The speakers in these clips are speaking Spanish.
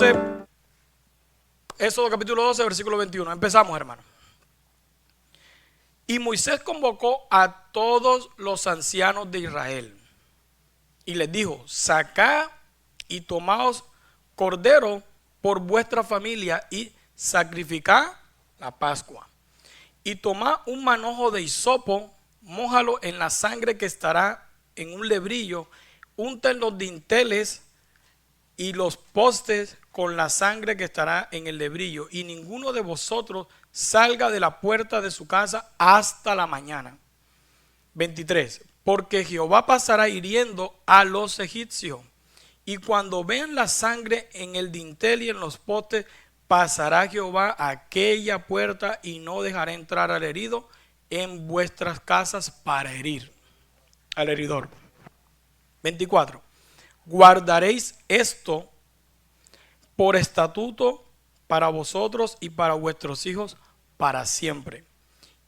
Entonces, Éxodo capítulo 12, versículo 21. Empezamos, hermano. Y Moisés convocó a todos los ancianos de Israel y les dijo: sacad y tomaos cordero por vuestra familia y sacrificad la Pascua. Y tomad un manojo de hisopo, mójalo en la sangre que estará en un lebrillo, unten los dinteles y los postes con la sangre que estará en el lebrillo, y ninguno de vosotros salga de la puerta de su casa hasta la mañana. 23. Porque Jehová pasará hiriendo a los egipcios, y cuando vean la sangre en el dintel y en los postes, pasará Jehová a aquella puerta y no dejará entrar al herido en vuestras casas para herir al heridor. 24. Guardaréis esto por estatuto para vosotros y para vuestros hijos para siempre.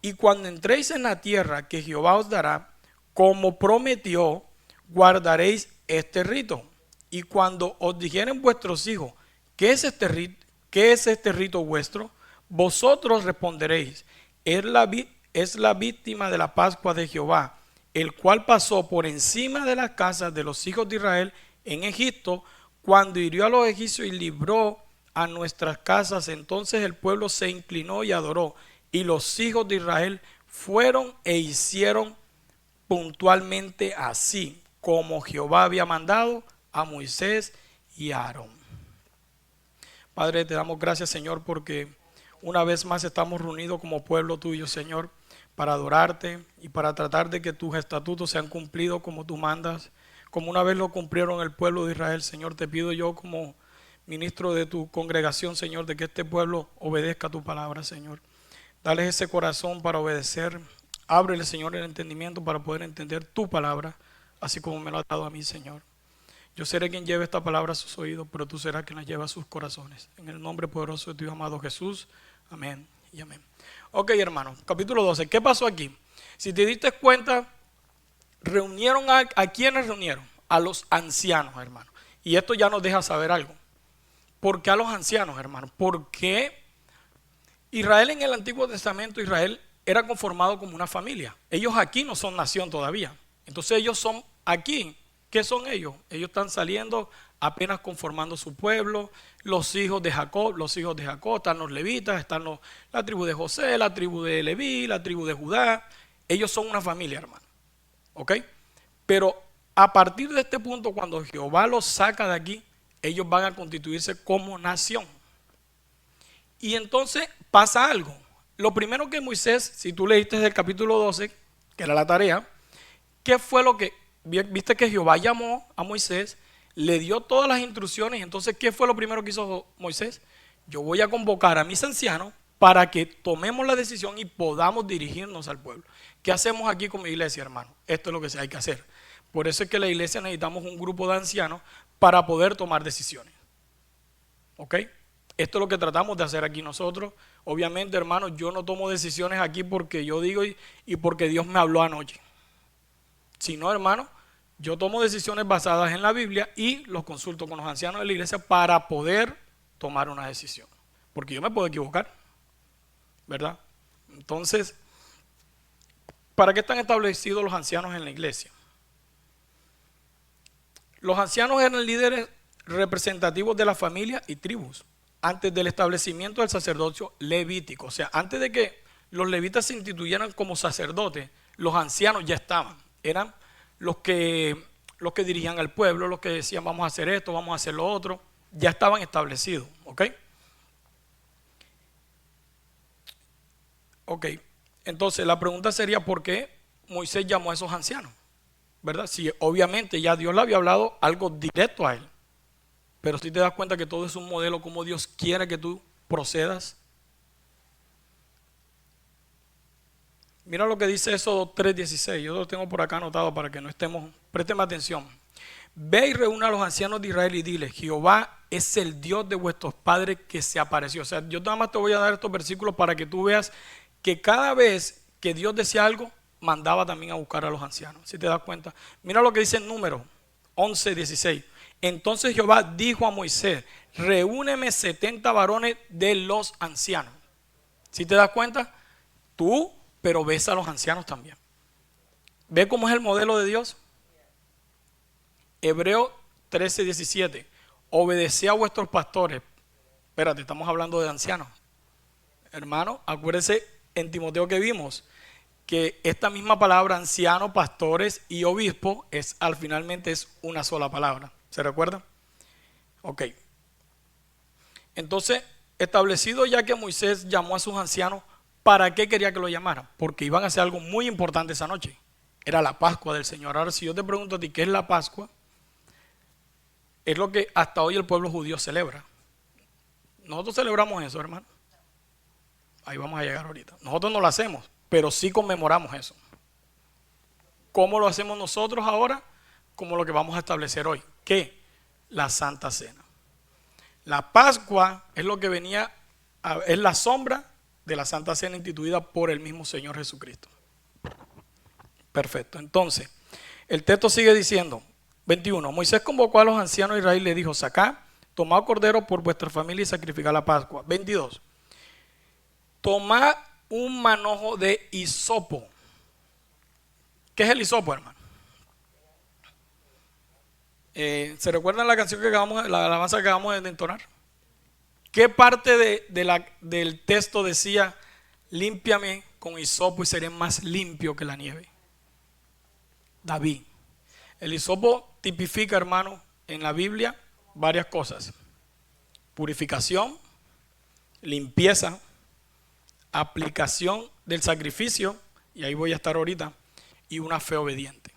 Y cuando entréis en la tierra que Jehová os dará, como prometió, guardaréis este rito. Y cuando os dijeren vuestros hijos: ¿qué es este rito vuestro? Vosotros responderéis: es la víctima de la Pascua de Jehová, el cual pasó por encima de las casas de los hijos de Israel en Egipto, cuando hirió a los egipcios y libró a nuestras casas. Entonces el pueblo se inclinó y adoró, y los hijos de Israel fueron e hicieron puntualmente así, como Jehová había mandado a Moisés y a Aarón. Padre, te damos gracias, Señor, porque una vez más estamos reunidos como pueblo tuyo, Señor, para adorarte y para tratar de que tus estatutos sean cumplidos como tú mandas, como una vez lo cumplieron el pueblo de Israel. Señor, te pido yo como ministro de tu congregación, Señor, de que este pueblo obedezca tu palabra, Señor. Dale ese corazón para obedecer. Ábrele, Señor, el entendimiento para poder entender tu palabra, así como me lo has dado a mí, Señor. Yo seré quien lleve esta palabra a sus oídos, pero tú serás quien la lleva a sus corazones. En el nombre poderoso de tu amado Jesús. Amén y amén. Ok, hermano, capítulo 12. ¿Qué pasó aquí? Si te diste cuenta, reunieron ¿a quiénes reunieron? A los ancianos, hermano. Y esto ya nos deja saber algo. ¿Por qué a los ancianos, hermano? Porque Israel en el Antiguo Testamento, Israel era conformado como una familia. Ellos aquí no son nación todavía. Entonces ellos son aquí. ¿Qué son ellos? Ellos están saliendo apenas conformando su pueblo. Los hijos de Jacob, están los levitas, están la tribu de José, la tribu de Leví, la tribu de Judá. Ellos son una familia, hermano. ¿Ok? Pero a partir de este punto, cuando Jehová los saca de aquí, ellos van a constituirse como nación. Y entonces pasa algo. Lo primero que Moisés, si tú leíste desde el capítulo 12, que era la tarea, ¿qué fue lo que, viste que Jehová llamó a Moisés, le dio todas las instrucciones? Entonces, ¿qué fue lo primero que hizo Moisés? Yo voy a convocar a mis ancianos para que tomemos la decisión y podamos dirigirnos al pueblo. ¿Qué hacemos aquí como iglesia, hermano? Esto es lo que hay que hacer. Por eso es que la iglesia necesitamos un grupo de ancianos para poder tomar decisiones. ¿Ok? Esto es lo que tratamos de hacer aquí nosotros. Obviamente, hermano, yo no tomo decisiones aquí porque yo digo y porque Dios me habló anoche. Si no, hermano, yo tomo decisiones basadas en la Biblia y los consulto con los ancianos de la iglesia para poder tomar una decisión. Porque yo me puedo equivocar, ¿verdad? Entonces, ¿para qué están establecidos los ancianos en la iglesia? Los ancianos eran líderes representativos de la familia y tribus antes del establecimiento del sacerdocio levítico. O sea, antes de que los levitas se instituyeran como sacerdotes, los ancianos ya estaban. Eran los que dirigían al pueblo, los que decían vamos a hacer esto, vamos a hacer lo otro. Ya estaban establecidos. ¿Ok? Ok. Entonces la pregunta sería ¿por qué Moisés llamó a esos ancianos? ¿Verdad? Si obviamente ya Dios le había hablado algo directo a él. Pero si te das cuenta que todo es un modelo como Dios quiere que tú procedas. Mira lo que dice Éxodo 3:16. Yo lo tengo por acá anotado para que no estemos. Présteme atención. Ve y reúna a los ancianos de Israel y dile: Jehová es el Dios de vuestros padres que se apareció. O sea, yo nada más te voy a dar estos versículos para que tú veas que cada vez que Dios decía algo, mandaba también a buscar a los ancianos. Si te das cuenta. Mira lo que dice en Números 11:16. Entonces Jehová dijo a Moisés: reúneme 70 varones de los ancianos. Si te das cuenta, tú, pero ves a los ancianos también. ¿Ve cómo es el modelo de Dios? Hebreos 13:17. Obedeced a vuestros pastores. Espérate, estamos hablando de ancianos. Hermano, acuérdese en Timoteo que vimos que esta misma palabra anciano, pastores y obispo finalmente es una sola palabra. ¿Se recuerda? Ok. Entonces, establecido ya que Moisés llamó a sus ancianos, ¿para qué quería que lo llamaran? Porque iban a hacer algo muy importante esa noche. Era la Pascua del Señor. Ahora, si yo te pregunto a ti qué es la Pascua, es lo que hasta hoy el pueblo judío celebra. Nosotros celebramos eso, hermano. Ahí vamos a llegar ahorita. Nosotros no lo hacemos, pero sí conmemoramos eso. ¿Cómo lo hacemos nosotros ahora? Como lo que vamos a establecer hoy. ¿Qué? La Santa Cena. La Pascua es lo que es la sombra de la Santa Cena instituida por el mismo Señor Jesucristo. Perfecto. Entonces, el texto sigue diciendo, 21. Moisés convocó a los ancianos de Israel y le dijo, sacad, tomad cordero por vuestra familia y sacrificad la Pascua. 22. Tomad un manojo de hisopo. ¿Qué es el hisopo, hermano? ¿Se recuerdan la canción la alabanza que acabamos de entonar? ¿Qué parte del texto decía, límpiame con hisopo y seré más limpio que la nieve? David. El hisopo tipifica, hermano, en la Biblia varias cosas: purificación, limpieza, aplicación del sacrificio, y ahí voy a estar ahorita, y una fe obediente.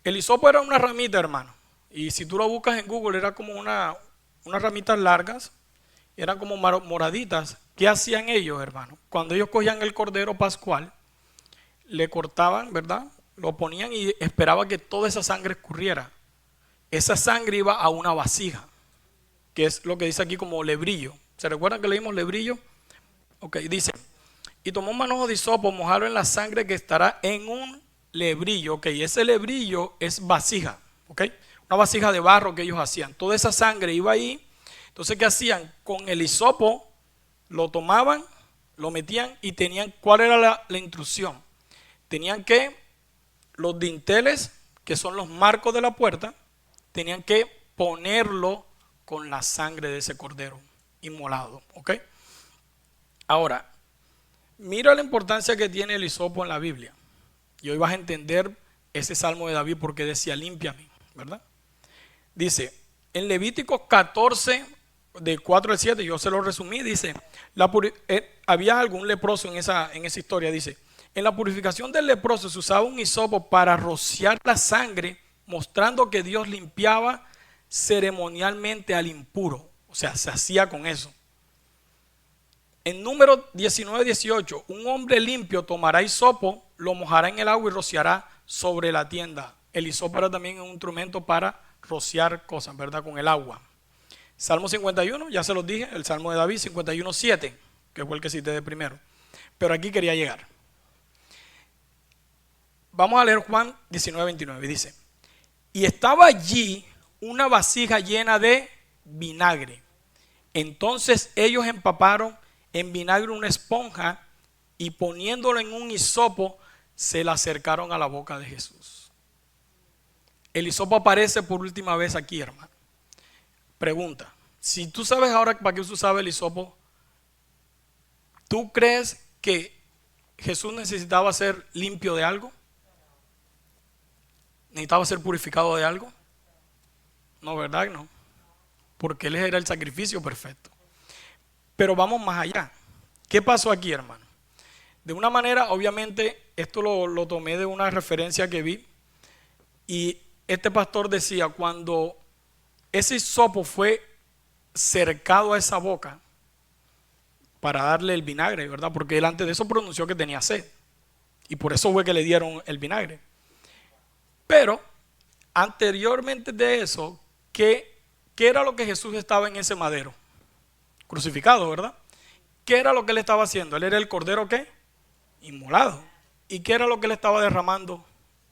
El hisopo era una ramita, hermano, y si tú lo buscas en Google era como unas ramitas largas, eran como moraditas. ¿Qué hacían ellos, hermano? Cuando ellos cogían el cordero pascual, le cortaban, ¿verdad? Lo ponían y esperaban que toda esa sangre escurriera. Esa sangre iba a una vasija, que es lo que dice aquí como lebrillo. ¿Se recuerdan que leímos lebrillo? Ok, dice, y tomó un manojo de hisopo, mojarlo en la sangre que estará en un lebrillo. Ok, ese lebrillo es vasija, ok, una vasija de barro que ellos hacían. Toda esa sangre iba ahí. Entonces, ¿qué hacían? Con el hisopo lo tomaban, lo metían y tenían, ¿cuál era la instrucción? Tenían que, los dinteles, que son los marcos de la puerta, tenían que ponerlo con la sangre de ese cordero inmolado, ¿ok? Ahora, mira la importancia que tiene el hisopo en la Biblia. Y hoy vas a entender ese salmo de David porque decía, límpiame, ¿verdad? Dice, en Levíticos 14, de 4 al 7, yo se lo resumí, dice, había algún leproso en esa historia, dice, en la purificación del leproso se usaba un hisopo para rociar la sangre, mostrando que Dios limpiaba ceremonialmente al impuro. O sea, se hacía con eso. En Números 19:18, un hombre limpio tomará hisopo, lo mojará en el agua y rociará sobre la tienda. El hisopo era también un instrumento para rociar cosas, ¿verdad? Con el agua. Salmo 51, ya se los dije, el Salmo de David, 51:7, que fue el que cité de primero. Pero aquí quería llegar. Vamos a leer Juan 19:29, dice, y estaba allí una vasija llena de vinagre. Entonces ellos empaparon en vinagre una esponja y poniéndolo en un hisopo se la acercaron a la boca de Jesús. El hisopo aparece por última vez aquí, hermano. Pregunta, si tú sabes ahora para qué se usaba el hisopo, ¿tú crees que Jesús necesitaba ser limpio de algo? ¿Necesitaba ser purificado de algo? No, ¿verdad? No. Porque Él era el sacrificio perfecto. Pero vamos más allá. ¿Qué pasó aquí, hermano? De una manera, obviamente, esto lo tomé de una referencia que vi. Y este pastor decía, cuando ese hisopo fue cercado a esa boca para darle el vinagre, ¿verdad? Porque él antes de eso pronunció que tenía sed. Y por eso fue que le dieron el vinagre. Pero, anteriormente de eso, ¿qué era lo que Jesús estaba en ese madero? Crucificado, ¿verdad? ¿Qué era lo que él estaba haciendo? Él era el cordero, ¿qué? Inmolado. ¿Y qué era lo que él estaba derramando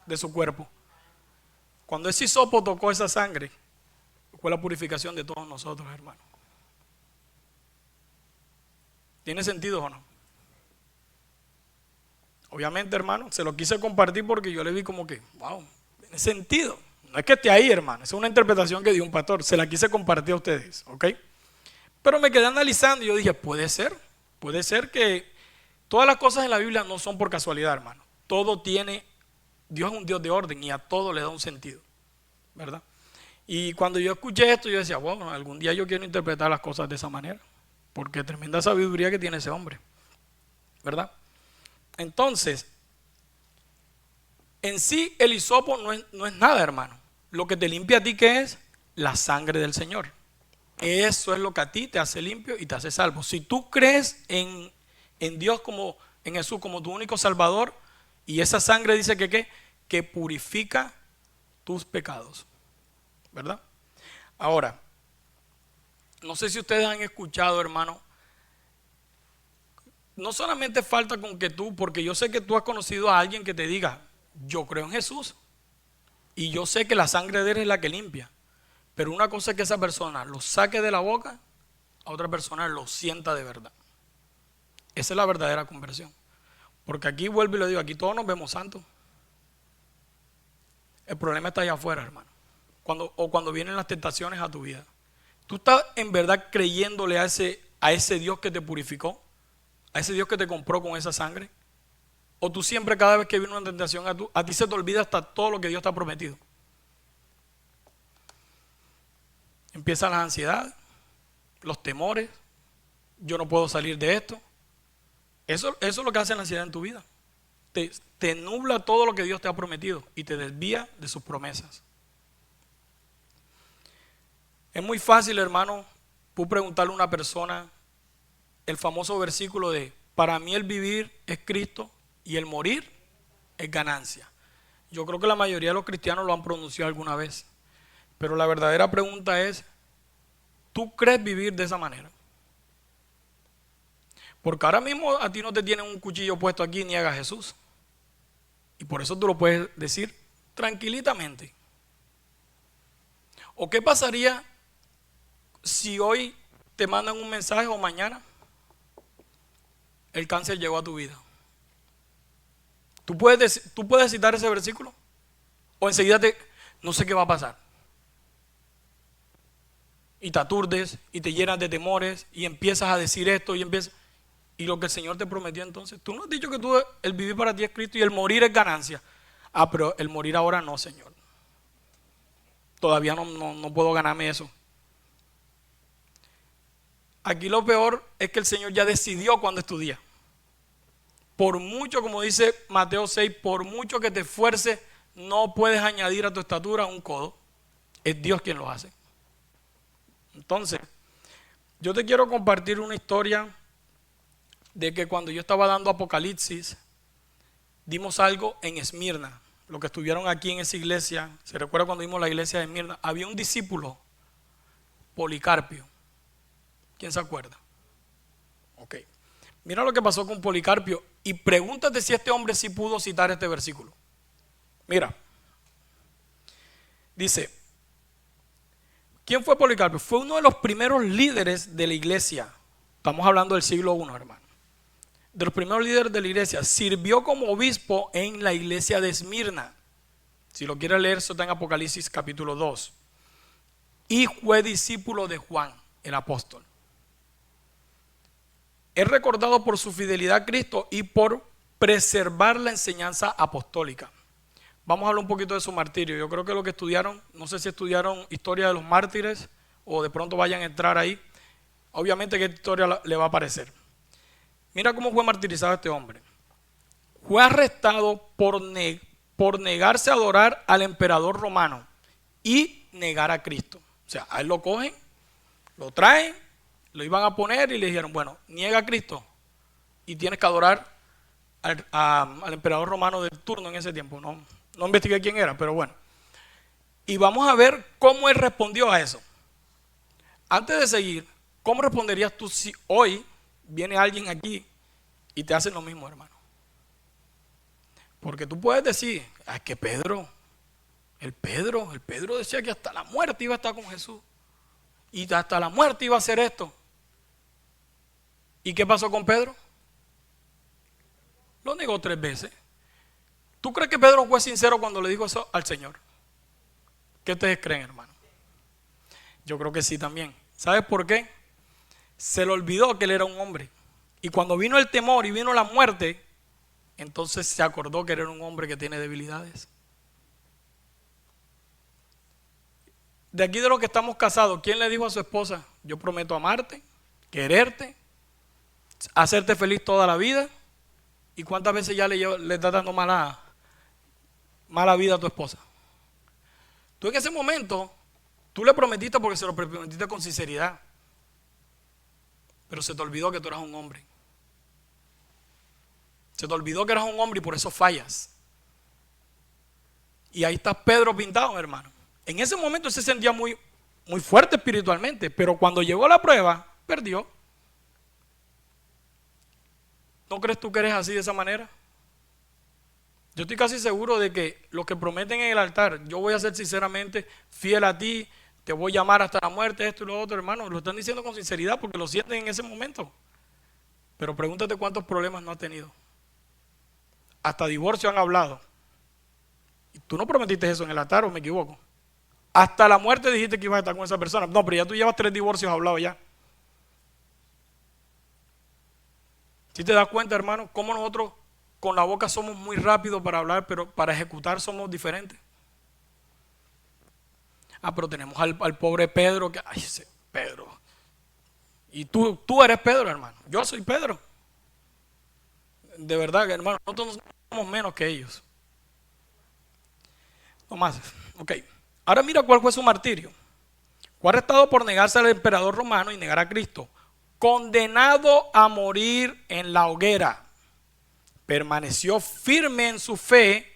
de su cuerpo? Cuando ese hisopo tocó esa sangre, fue la purificación de todos nosotros, hermano. ¿Tiene sentido o no? Obviamente, hermano, se lo quise compartir porque yo le vi como que, wow, tiene sentido. No es que esté ahí, hermano, es una interpretación que dio un pastor, se la quise compartir a ustedes, ¿ok? Pero me quedé analizando y yo dije, puede ser que todas las cosas en la Biblia no son por casualidad, hermano. Todo tiene, Dios es un Dios de orden y a todo le da un sentido, ¿verdad? Y cuando yo escuché esto, yo decía, bueno, algún día yo quiero interpretar las cosas de esa manera, porque tremenda sabiduría que tiene ese hombre, ¿verdad? Entonces, en sí el hisopo no es nada, hermano. Lo que te limpia a ti, ¿qué es? La sangre del Señor. Eso es lo que a ti te hace limpio y te hace salvo. Si tú crees en Dios como, en Jesús como tu único Salvador, y esa sangre dice que ¿qué? Que purifica tus pecados, ¿verdad? Ahora, no sé si ustedes han escuchado, hermano, no solamente falta con que tú, porque yo sé que tú has conocido a alguien que te diga, yo creo en Jesús, y yo sé que la sangre de él es la que limpia. Pero una cosa es que esa persona lo saque de la boca, a otra persona lo sienta de verdad. Esa es la verdadera conversión. Porque aquí vuelvo y le digo, aquí todos nos vemos santos. El problema está allá afuera, hermano. Cuando vienen las tentaciones a tu vida. ¿Tú estás en verdad creyéndole a ese Dios que te purificó? ¿A ese Dios que te compró con esa sangre? ¿O tú siempre cada vez que viene una tentación a ti se te olvida hasta todo lo que Dios te ha prometido? Empiezan las ansiedades, los temores, yo no puedo salir de esto. Eso es lo que hace la ansiedad en tu vida. Te nubla todo lo que Dios te ha prometido y te desvía de sus promesas. Es muy fácil, hermano, tú preguntarle a una persona el famoso versículo de, para mí el vivir es Cristo y el morir es ganancia. Yo creo que la mayoría de los cristianos lo han pronunciado alguna vez. Pero la verdadera pregunta es, ¿tú crees vivir de esa manera? Porque ahora mismo a ti no te tienen un cuchillo puesto aquí ni haga Jesús. Y por eso tú lo puedes decir tranquilitamente. ¿O qué pasaría si hoy te mandan un mensaje o mañana el cáncer llegó a tu vida? ¿Tú puedes citar ese versículo? ¿O enseguida no sé qué va a pasar? Y te aturdes y te llenas de temores y empiezas a decir esto y lo que el Señor te prometió entonces. Tú no has dicho que el vivir para ti es Cristo y el morir es ganancia. Ah, pero el morir ahora no, Señor. Todavía no puedo ganarme eso. Aquí lo peor es que el Señor ya decidió cuándo es tu día. Por mucho, como dice Mateo 6, por mucho que te esfuerces, no puedes añadir a tu estatura un codo. Es Dios quien lo hace. Entonces, yo te quiero compartir una historia de que cuando yo estaba dando Apocalipsis, dimos algo en Esmirna. Los que estuvieron aquí en esa iglesia, ¿se recuerda cuando vimos la iglesia de Esmirna? Había un discípulo, Policarpio. ¿Quién se acuerda? Ok. Mira lo que pasó con Policarpio y pregúntate si este hombre sí pudo citar este versículo. Mira, dice, ¿quién fue Policarpio? Fue uno de los primeros líderes de la iglesia. Estamos hablando del siglo I, hermano. De los primeros líderes de la iglesia. Sirvió como obispo en la iglesia de Esmirna. Si lo quieres leer, eso está en Apocalipsis capítulo 2. Y fue discípulo de Juan, el apóstol. Es recordado por su fidelidad a Cristo y por preservar la enseñanza apostólica. Vamos a hablar un poquito de su martirio. Yo creo que lo que estudiaron, no sé si estudiaron historia de los mártires o de pronto vayan a entrar ahí. Obviamente que esta historia le va a aparecer. Mira cómo fue martirizado este hombre. Fue arrestado por negarse a adorar al emperador romano y negar a Cristo. O sea, a él lo cogen, lo traen, lo iban a poner y le dijeron, bueno, niega a Cristo y tienes que adorar al emperador romano del turno en ese tiempo. No investigué quién era, pero bueno. Y vamos a ver cómo él respondió a eso. Antes de seguir, ¿cómo responderías tú si hoy viene alguien aquí y te hace lo mismo, hermano? Porque tú puedes decir, es que el Pedro decía que hasta la muerte iba a estar con Jesús. y hasta la muerte iba a hacer esto. ¿Y qué pasó con Pedro? Lo negó 3 veces. ¿Tú crees que Pedro fue sincero cuando le dijo eso al Señor? ¿Qué ustedes creen, hermano? Yo creo que sí también. ¿Sabes por qué? Se le olvidó que él era un hombre. Y cuando vino el temor y vino la muerte, entonces se acordó que era un hombre que tiene debilidades. De aquí de los que estamos casados, ¿quién le dijo a su esposa: yo prometo amarte, quererte, hacerte feliz toda la vida? ¿Y cuántas veces ya le estás dando mala vida a tu esposa? Tú en ese momento, tú le prometiste porque se lo prometiste con sinceridad, pero se te olvidó que tú eras un hombre. Se te olvidó que eras un hombre y por eso fallas. Y ahí está Pedro pintado, hermano. En ese momento él se sentía muy fuerte espiritualmente, pero cuando llegó la prueba, perdió. ¿No crees tú que eres así de esa manera? Yo estoy casi seguro de que los que prometen en el altar: yo voy a ser sinceramente fiel a ti, te voy a amar hasta la muerte, esto y lo otro, hermano, lo están diciendo con sinceridad porque lo sienten en ese momento. Pero pregúntate cuántos problemas no has tenido. Hasta divorcio han hablado. Y tú no prometiste eso en el altar, ¿o me equivoco? Hasta la muerte dijiste que ibas a estar con esa persona. No, pero ya tú llevas 3 divorcios hablados ya. ¿Sí te das cuenta, hermano, cómo nosotros con la boca somos muy rápidos para hablar, pero para ejecutar somos diferentes? Pero tenemos al pobre Pedro que, ay, ese Pedro. Y tú eres Pedro, hermano. Yo soy Pedro. De verdad, hermano, nosotros no somos menos que ellos. No más. Ok. Ahora mira cuál fue su martirio. Fue arrestado por negarse al emperador romano y negar a Cristo. Condenado a morir en la hoguera. Permaneció firme en su fe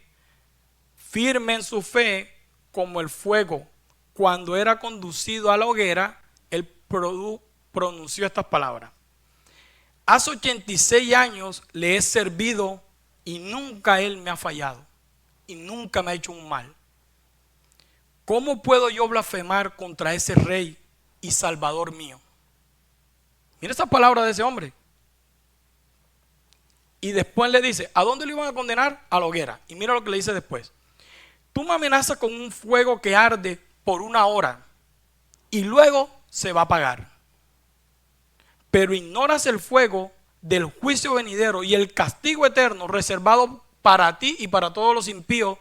como el fuego. Cuando era conducido a la hoguera, él pronunció estas palabras: hace 86 años le he servido y nunca él me ha fallado y nunca me ha hecho un mal. ¿Cómo puedo yo blasfemar contra ese rey y salvador mío? Mira esa palabra de ese hombre. Y después le dice: ¿a dónde lo iban a condenar? A la hoguera. Y mira lo que le dice después: tú me amenazas con un fuego que arde por 1 hora y luego se va a apagar. Pero ignoras el fuego del juicio venidero y el castigo eterno reservado para ti y para todos los impíos,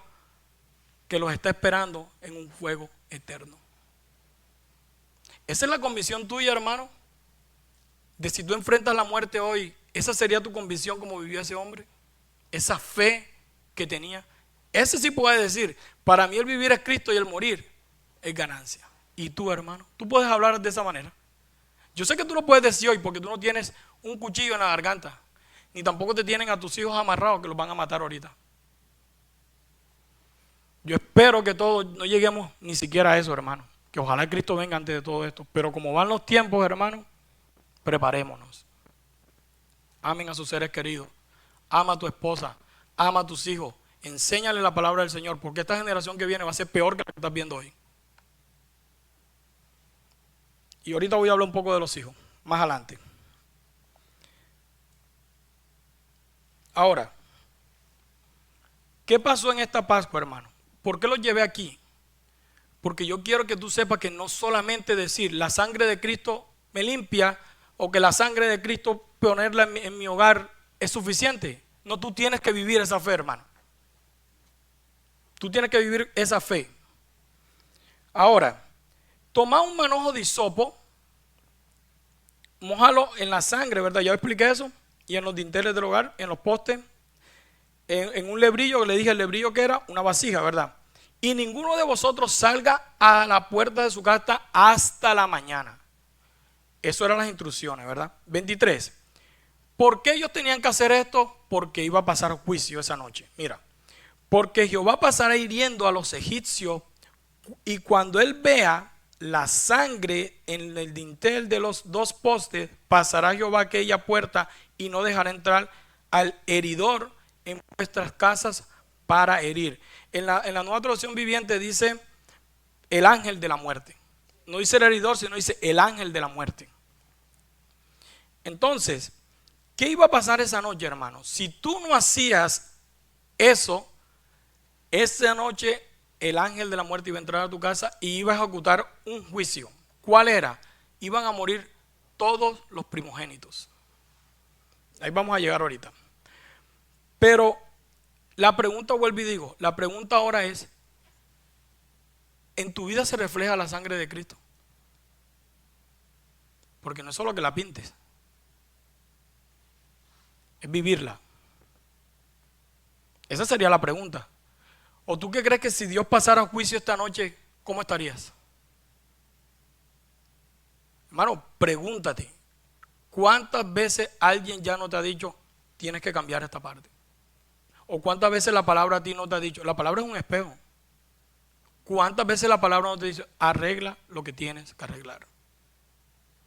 que los está esperando en un fuego eterno. Esa es la convicción tuya, hermano, de si tú enfrentas la muerte hoy. Esa sería tu convicción como vivió ese hombre, esa fe que tenía. Ese sí puede decir: para mí el vivir es Cristo y el morir es ganancia. Y tú, hermano, tú puedes hablar de esa manera. Yo sé que tú lo puedes decir hoy porque tú no tienes un cuchillo en la garganta, ni tampoco te tienen a tus hijos amarrados que los van a matar ahorita. Yo espero que todos no lleguemos ni siquiera a eso, hermano, que ojalá Cristo venga antes de todo esto. Pero como van los tiempos, hermano, preparémonos. Amen a sus seres queridos, ama a tu esposa, ama a tus hijos, enséñale la palabra del Señor, porque esta generación que viene va a ser peor que la que estás viendo hoy. Y ahorita voy a hablar un poco de los hijos, más adelante. Ahora, ¿qué pasó en esta Pascua, hermano? ¿Por qué los llevé aquí? Porque yo quiero que tú sepas que no solamente decir la sangre de Cristo me limpia, o que la sangre de Cristo ponerla en mi hogar es suficiente. No, tú tienes que vivir esa fe, hermano. Tú tienes que vivir esa fe. Ahora, toma un manojo de hisopo, mójalo en la sangre, ¿verdad? Ya expliqué eso. Y en los dinteles del hogar, en los postes, en un lebrillo, le dije el lebrillo que era una vasija, ¿verdad? Y ninguno de vosotros salga a la puerta de su casa hasta la mañana. Eso eran las instrucciones, ¿verdad? 23. ¿Por qué ellos tenían que hacer esto? Porque iba a pasar juicio esa noche. Mira, porque Jehová pasará hiriendo a los egipcios, y cuando él vea la sangre en el dintel de los 2 postes, pasará Jehová aquella puerta y no dejará entrar al heridor en vuestras casas para herir. En la Nueva Traducción Viviente dice el ángel de la muerte. no dice el heridor, sino dice el ángel de la muerte. Entonces, ¿qué iba a pasar esa noche, hermano? Si tú no hacías eso, esa noche el ángel de la muerte iba a entrar a tu casa y iba a ejecutar un juicio. ¿Cuál era? Iban a morir todos los primogénitos. Ahí vamos a llegar ahorita. Pero la pregunta, vuelvo y digo, la pregunta ahora es, ¿en tu vida se refleja la sangre de Cristo? Porque no es solo que la pintes, es vivirla. Esa sería la pregunta. ¿O tú qué crees que si Dios pasara juicio esta noche, cómo estarías? Hermano, pregúntate, ¿cuántas veces alguien ya no te ha dicho, tienes que cambiar esta parte? ¿O cuántas veces la palabra a ti no te ha dicho? La palabra es un espejo. ¿Cuántas veces la palabra no te dice, arregla lo que tienes que arreglar?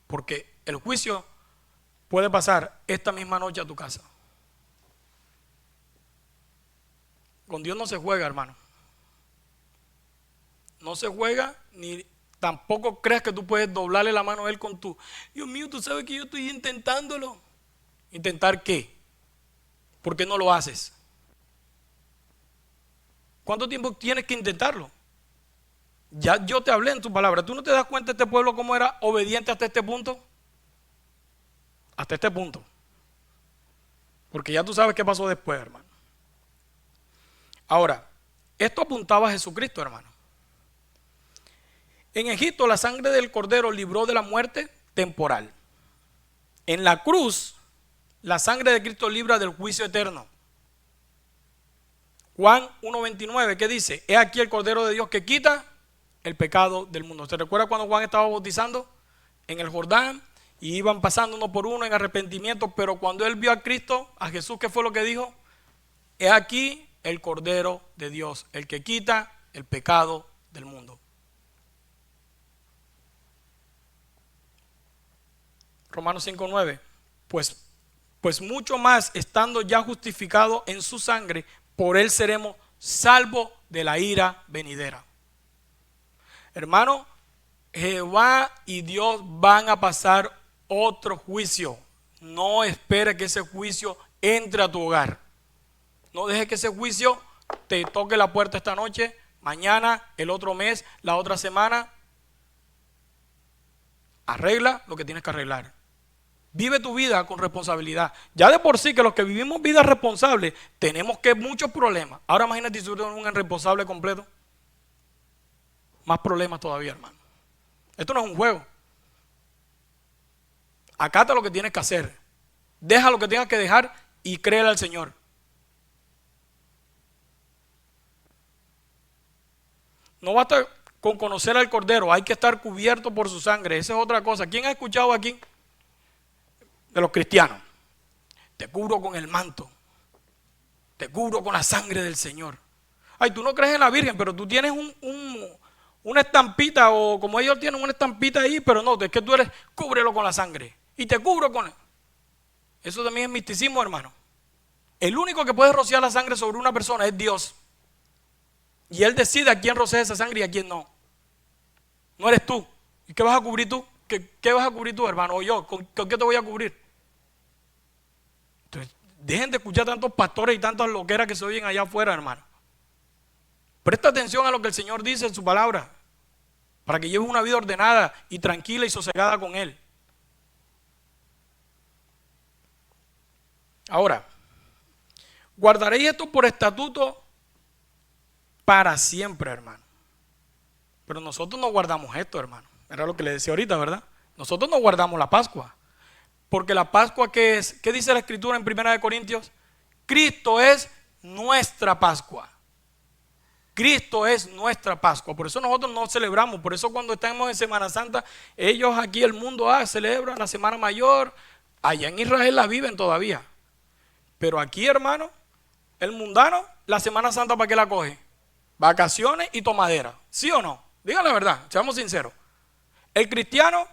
Porque el juicio puede pasar esta misma noche a tu casa. Con Dios no se juega, hermano. No se juega, ni tampoco creas que tú puedes doblarle la mano a Él con tu, Dios mío, tú sabes que yo estoy intentándolo. ¿Intentar qué? ¿Por qué no lo haces? ¿Cuánto tiempo tienes que intentarlo? Ya yo te hablé en tu palabra. ¿Tú no te das cuenta este pueblo cómo era obediente hasta este punto? Hasta este punto. Porque ya tú sabes qué pasó después, hermano. Ahora, esto apuntaba a Jesucristo, hermano. En Egipto la sangre del cordero libró de la muerte temporal. En la cruz, la sangre de Cristo libra del juicio eterno. Juan 1:29, ¿qué dice? He aquí el cordero de Dios que quita el pecado del mundo. ¿Se recuerda cuando Juan estaba bautizando en el Jordán? Y iban pasando uno por uno en arrepentimiento, pero cuando él vio a Cristo, a Jesús, ¿qué fue lo que dijo? He aquí el Cordero de Dios, el que quita el pecado del mundo. Romanos 5:9, pues mucho más, estando ya justificado en su sangre, por él seremos salvos de la ira venidera. Hermano, Jehová y Dios van a pasar otro juicio. No espere que ese juicio entre a tu hogar. No dejes que ese juicio te toque la puerta esta noche, mañana, el otro mes, la otra semana. Arregla lo que tienes que arreglar. Vive tu vida con responsabilidad. Ya de por sí que los que vivimos vidas responsables tenemos que muchos problemas. Ahora imagínate si tú eres un irresponsable completo. Más problemas todavía, hermano. Esto no es un juego. Acata lo que tienes que hacer. Deja lo que tengas que dejar y créele al Señor. No basta con conocer al Cordero, hay que estar cubierto por su sangre. Esa es otra cosa. ¿Quién ha escuchado aquí de los cristianos? Te cubro con el manto. Te cubro con la sangre del Señor. Ay, tú no crees en la Virgen, pero tú tienes una estampita, o como ellos tienen una estampita ahí, pero no, es que tú eres, cúbrelo con la sangre. Y te cubro con él. Eso también es misticismo, hermano. El único que puede rociar la sangre sobre una persona es Dios. Y Él decide a quién rocea esa sangre y a quién no. No eres tú. ¿Y qué vas a cubrir tú? ¿Qué vas a cubrir tú, hermano? O yo, ¿con qué te voy a cubrir? Entonces, dejen de escuchar tantos pastores y tantas loqueras que se oyen allá afuera, hermano. Presta atención a lo que el Señor dice en su palabra, para que lleves una vida ordenada y tranquila y sosegada con Él. Ahora, guardaréis esto por estatuto para siempre, hermano. Pero nosotros no guardamos esto, hermano. Era lo que le decía ahorita, ¿verdad? Nosotros no guardamos la Pascua. Porque la Pascua, ¿qué es? ¿Qué dice la Escritura en 1 Corintios? Cristo es nuestra Pascua. Cristo es nuestra Pascua. Por eso nosotros no celebramos. Por eso cuando estamos en Semana Santa, ellos aquí, el mundo celebran la Semana Mayor. Allá en Israel la viven todavía. Pero aquí, hermano, el mundano, la Semana Santa, ¿para qué la coge? Vacaciones y tomadera. ¿Sí o no? Digan la verdad, seamos sinceros. El cristiano,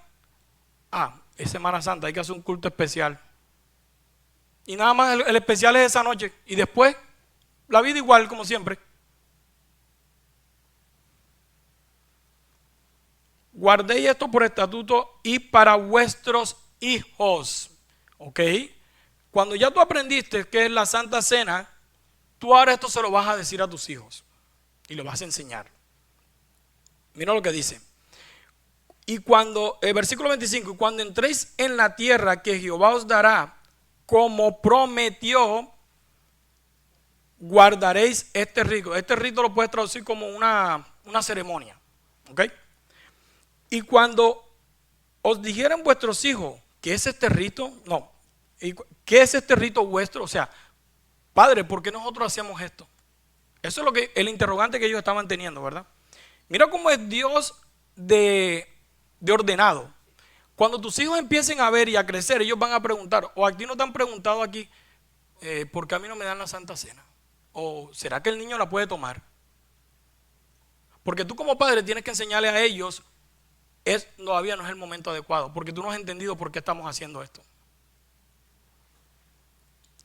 es Semana Santa, hay que hacer un culto especial. Y nada más el especial es esa noche. Y después, la vida igual como siempre. guardéis esto por estatuto y para vuestros hijos. ¿Ok? Cuando ya tú aprendiste qué es la Santa Cena, tú ahora esto se lo vas a decir a tus hijos y lo vas a enseñar. Mira lo que dice. Y cuando, versículo 25, y cuando entréis en la tierra que Jehová os dará, como prometió, guardaréis este rito. Este rito lo puedes traducir como una ceremonia. ¿Ok? Y cuando os dijeran vuestros hijos, ¿qué es este rito? No. ¿Qué es este rito vuestro? O sea, Padre, ¿por qué nosotros hacemos esto? Eso es lo que el interrogante que ellos estaban teniendo, ¿verdad? Mira cómo es Dios de ordenado. Cuando tus hijos empiecen a ver y a crecer, ellos van a preguntar, o a ti no te han preguntado aquí, ¿por qué a mí no me dan la Santa Cena? ¿O será que el niño la puede tomar? Porque tú como padre tienes que enseñarle a ellos, todavía no es el momento adecuado, porque tú no has entendido por qué estamos haciendo esto.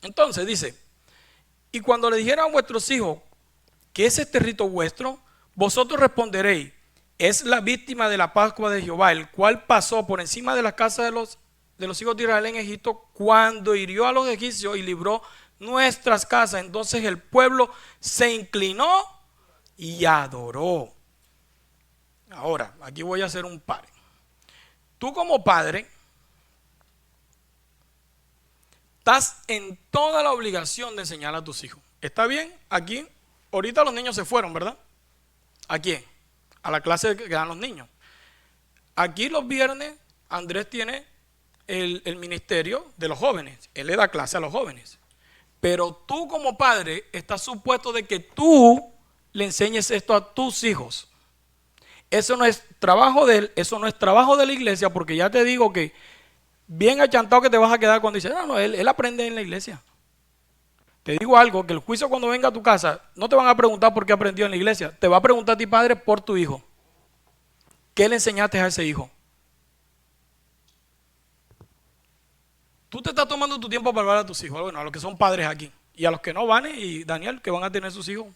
Entonces dice, y cuando le dijeran a vuestros hijos, ¿qué es este rito vuestro? Vosotros responderéis, es la víctima de la Pascua de Jehová, el cual pasó por encima de las casas de los hijos de Israel en Egipto, cuando hirió a los egipcios y libró nuestras casas. Entonces el pueblo se inclinó y adoró. Ahora, aquí voy a hacer un par. Tú como padre estás en toda la obligación de enseñar a tus hijos. ¿Está bien? Aquí, ahorita los niños se fueron, ¿verdad? ¿A quién? A la clase que dan los niños. Aquí los viernes Andrés tiene el ministerio de los jóvenes. Él le da clase a los jóvenes. Pero tú como padre estás supuesto de que tú le enseñes esto a tus hijos. Eso no es trabajo de él, eso no es trabajo de la iglesia, porque ya te digo que bien achantado que te vas a quedar cuando dices, no, él aprende en la iglesia. Te digo algo, que el juicio cuando venga a tu casa, no te van a preguntar por qué aprendió en la iglesia, te va a preguntar a ti padre por tu hijo. ¿Qué le enseñaste a ese hijo? Tú te estás tomando tu tiempo para hablar a tus hijos, bueno, a los que son padres aquí, y a los que no van, y Daniel, que van a tener sus hijos,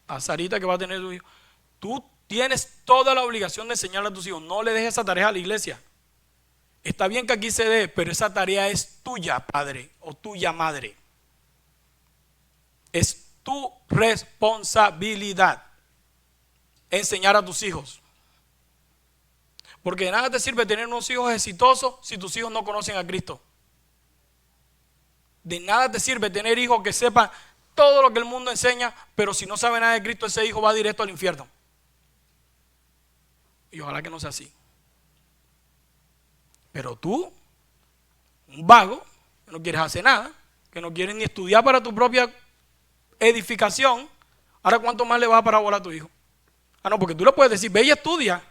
a Sarita, que va a tener sus hijos. Tú tienes toda la obligación de enseñarle a tus hijos, no le dejes esa tarea a la iglesia. Está bien que aquí se dé, pero esa tarea es tuya, padre, o tuya, madre. Es tu responsabilidad enseñar a tus hijos. Porque de nada te sirve tener unos hijos exitosos si tus hijos no conocen a Cristo. De nada te sirve tener hijos que sepan todo lo que el mundo enseña, pero si no sabe nada de Cristo, ese hijo va directo al infierno. Y ojalá que no sea así. Pero tú, un vago, que no quieres hacer nada, que no quieres ni estudiar para tu propia edificación, ahora ¿cuánto más le vas a parábola a tu hijo? Ah, no, porque tú le puedes decir, ve y estudia.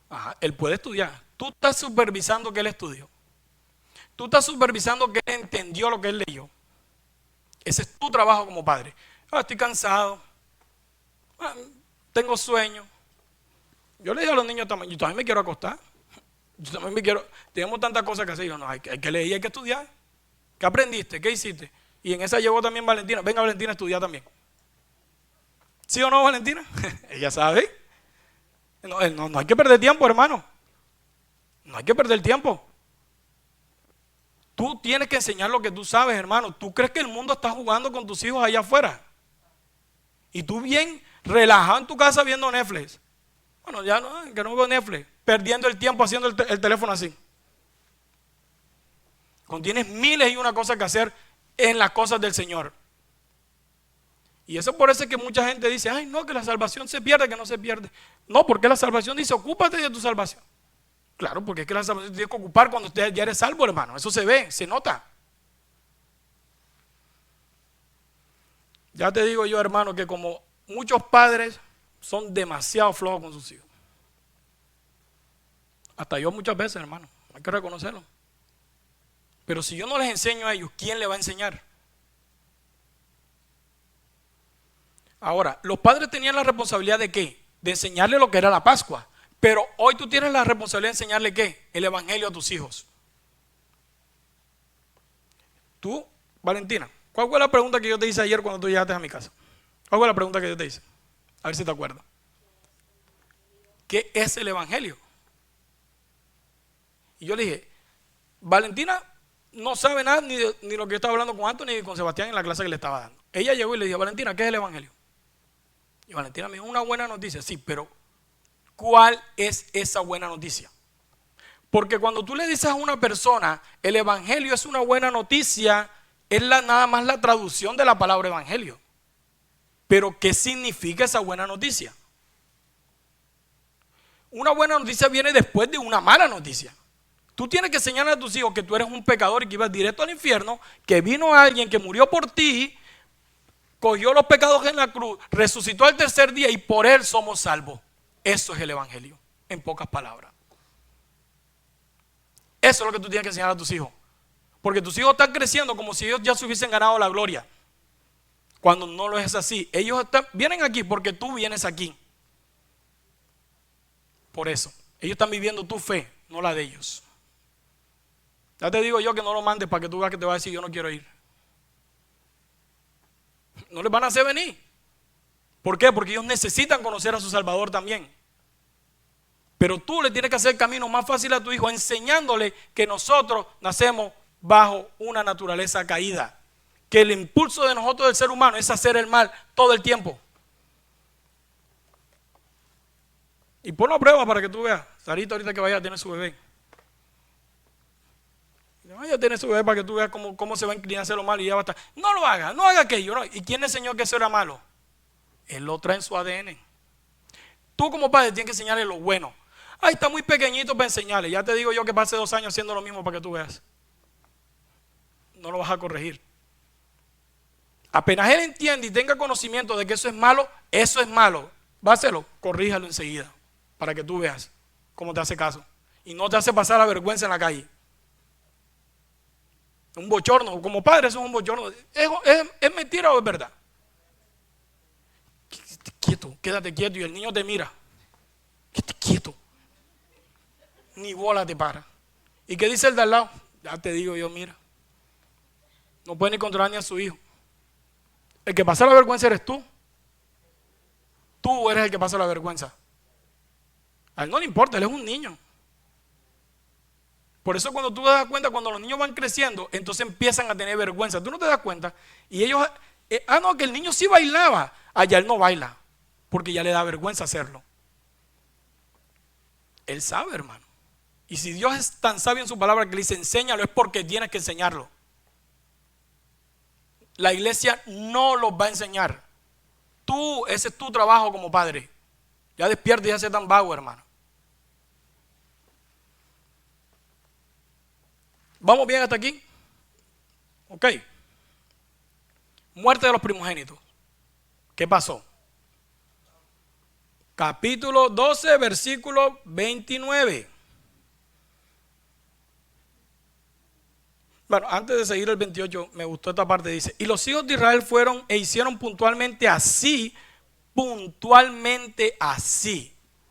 Ajá, él puede estudiar. Tú estás supervisando que él estudió. Tú estás supervisando que él entendió lo que él leyó. Ese es tu trabajo como padre. Estoy cansado. Tengo sueño. Yo le digo a los niños también, yo también me quiero acostar. Yo también me quiero, tenemos tantas cosas que hacer. Yo, no, hay que leer y hay que estudiar. ¿Qué aprendiste? ¿Qué hiciste? Y en esa llegó también Valentina. Venga, Valentina, a estudiar también. ¿Sí o no, Valentina? Ella sabe. No hay que perder tiempo, hermano. No hay que perder tiempo. Tú tienes que enseñar lo que tú sabes, hermano. ¿Tú crees que el mundo está jugando con tus hijos allá afuera? Y tú bien relajado en tu casa viendo Netflix. Bueno, ya no, que no veo Netflix. Perdiendo el tiempo haciendo el teléfono así. Cuando tienes miles y una cosas que hacer en las cosas del Señor. Y eso por eso es que mucha gente dice, ay no, que la salvación se pierde, que no se pierde. No, porque la salvación dice, ocúpate de tu salvación. Claro, porque es que la salvación tienes que ocupar cuando usted ya eres salvo, hermano. Eso se ve, se nota. Ya te digo yo, hermano, que como muchos padres son demasiado flojos con sus hijos. Hasta yo muchas veces, hermano, hay que reconocerlo. Pero si yo no les enseño a ellos, ¿quién les va a enseñar? Ahora, los padres tenían la responsabilidad de ¿qué? De enseñarle lo que era la Pascua. Pero hoy tú tienes la responsabilidad de enseñarle ¿qué? El evangelio a tus hijos. Tú, Valentina, ¿cuál fue la pregunta que yo te hice ayer cuando tú llegaste a mi casa? ¿Cuál fue la pregunta que yo te hice? A ver si te acuerdas. ¿Qué es el evangelio? Y yo le dije, Valentina no sabe nada ni lo que yo estaba hablando con Anthony ni con Sebastián en la clase que le estaba dando. Ella llegó y le dijo, Valentina, ¿qué es el evangelio? Y Valentina me dijo, una buena noticia. Sí, pero ¿cuál es esa buena noticia? Porque cuando tú le dices a una persona, el evangelio es una buena noticia, es nada más la traducción de la palabra evangelio. Pero ¿qué significa esa buena noticia? Una buena noticia viene después de una mala noticia. Tú tienes que enseñar a tus hijos que tú eres un pecador y que ibas directo al infierno, que vino alguien que murió por ti, cogió los pecados en la cruz, resucitó al tercer día y por él somos salvos. Eso es el evangelio, en pocas palabras. Eso es lo que tú tienes que enseñar a tus hijos. Porque tus hijos están creciendo como si ellos ya se hubiesen ganado la gloria. Cuando no lo es así. Ellos vienen aquí porque tú vienes aquí. Por eso. Ellos están viviendo tu fe, no la de ellos. Ya te digo yo que no lo mandes para que tú veas que te va a decir yo no quiero ir. No les van a hacer venir. ¿Por qué? Porque ellos necesitan conocer a su Salvador también. Pero tú le tienes que hacer el camino más fácil a tu hijo enseñándole que nosotros nacemos bajo una naturaleza caída. Que el impulso de nosotros del ser humano es hacer el mal todo el tiempo. Y ponlo a prueba para que tú veas. Sarita ahorita que vaya a tener su bebé. Vaya a tener su bebé para que tú veas cómo se va a inclinar a hacer lo malo y ya va a estar. No lo haga, no haga aquello. No. ¿Y quién le enseñó que eso era malo? Él lo trae en su ADN. Tú como padre tienes que enseñarle lo bueno. Ay, está muy pequeñito para enseñarle. Ya te digo yo que pase 2 años haciendo lo mismo para que tú veas. No lo vas a corregir. Apenas él entiende y tenga conocimiento de que eso es malo. Va a hacerlo, corríjalo enseguida. Para que tú veas cómo te hace caso. Y no te hace pasar la vergüenza en la calle. Un bochorno, como padre eso es un bochorno. ¿Es mentira o es verdad? Quédate quieto y el niño te mira. Quédate quieto. Ni bola te para. ¿Y qué dice el de al lado? Ya te digo yo, mira. No puede ni controlar ni a su hijo. El que pasa la vergüenza eres tú. Tú eres el que pasa la vergüenza. A él no le importa, él es un niño. Por eso cuando tú te das cuenta, cuando los niños van creciendo, entonces empiezan a tener vergüenza. Tú no te das cuenta. Y ellos, no, que el niño sí bailaba. Allá él no baila, porque ya le da vergüenza hacerlo. Él sabe, hermano. Y si Dios es tan sabio en su palabra que le dice, enséñalo, es porque tienes que enseñarlo. La iglesia no los va a enseñar. Ese es tu trabajo como padre. Ya despierta y ya se tan vago, hermano. ¿Vamos bien hasta aquí? Ok. Muerte de los primogénitos. ¿Qué pasó? Capítulo 12, versículo 29. Bueno, antes de seguir el 28, me gustó esta parte, dice, y los hijos de Israel fueron e hicieron puntualmente así.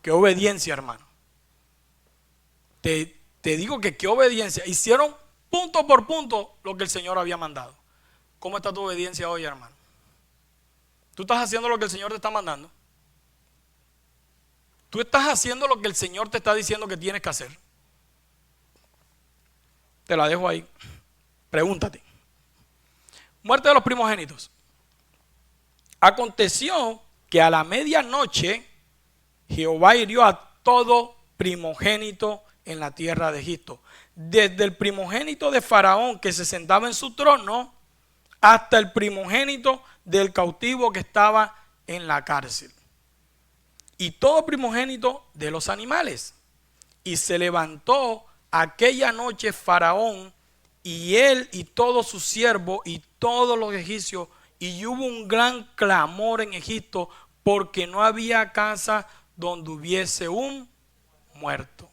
Qué obediencia, hermano. Te digo que qué obediencia. Hicieron punto por punto lo que el Señor había mandado. ¿Cómo está tu obediencia hoy, hermano? ¿Tú estás haciendo lo que el Señor te está mandando? ¿Tú estás haciendo lo que el Señor te está diciendo que tienes que hacer? Te la dejo ahí. Pregúntate. Muerte de los primogénitos. Aconteció que a la medianoche Jehová hirió a todo primogénito en la tierra de Egipto, desde el primogénito de Faraón que se sentaba en su trono hasta el primogénito del cautivo que estaba en la cárcel, y todo primogénito de los animales. Y se levantó aquella noche Faraón y él y todos sus siervos y todos los egipcios, y hubo un gran clamor en Egipto porque no había casa donde hubiese un muerto.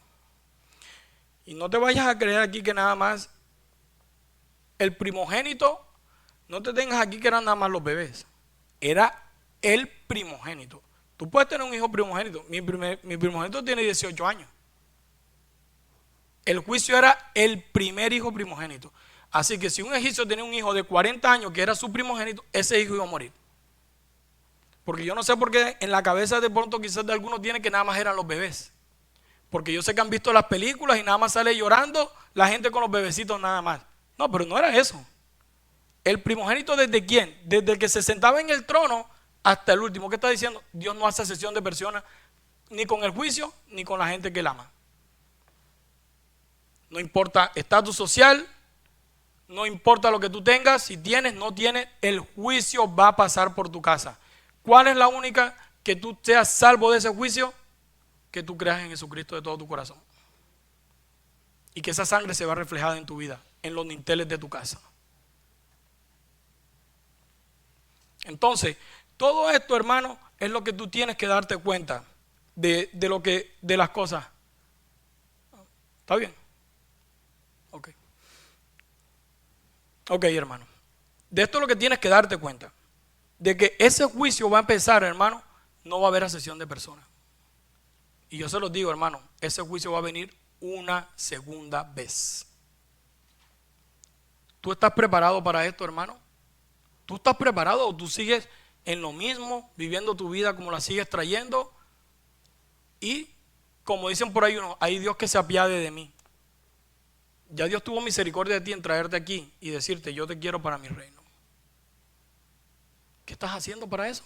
Y no te vayas a creer aquí que nada más el primogénito, no te tengas aquí que eran nada más los bebés, era el primogénito. Tú puedes tener un hijo primogénito. Mi primogénito tiene 18 años. El juicio era el primer hijo primogénito. Así que si un egipcio tenía un hijo de 40 años que era su primogénito, ese hijo iba a morir. Porque yo no sé por qué en la cabeza de pronto quizás de algunos tiene que nada más eran los bebés. Porque yo sé que han visto las películas y nada más sale llorando la gente con los bebecitos nada más. No, pero no era eso. El primogénito, ¿desde quién? Desde el que se sentaba en el trono hasta el último. ¿Qué está diciendo? Dios no hace acepción de personas ni con el juicio ni con la gente que él ama. No importa estatus social, no importa lo que tú tengas, si tienes, no tienes, el juicio va a pasar por tu casa. ¿Cuál es la única que tú seas salvo de ese juicio? Que tú creas en Jesucristo de todo tu corazón. Y que esa sangre se va reflejada en tu vida, en los dinteles de tu casa. Entonces, todo esto, hermano, es lo que tú tienes que darte cuenta de las cosas. ¿Está bien? Ok. Ok, hermano. De esto es lo que tienes que darte cuenta. De que ese juicio va a empezar, hermano, no va a haber asesión de personas. Y yo se los digo, hermano, ese juicio va a venir una segunda vez. ¿Tú estás preparado para esto, hermano? ¿Tú estás preparado o tú sigues en lo mismo, viviendo tu vida como la sigues trayendo? Y como dicen por ahí uno, hay Dios que se apiade de mí. Ya Dios tuvo misericordia de ti en traerte aquí y decirte, yo te quiero para mi reino. ¿Qué estás haciendo para eso?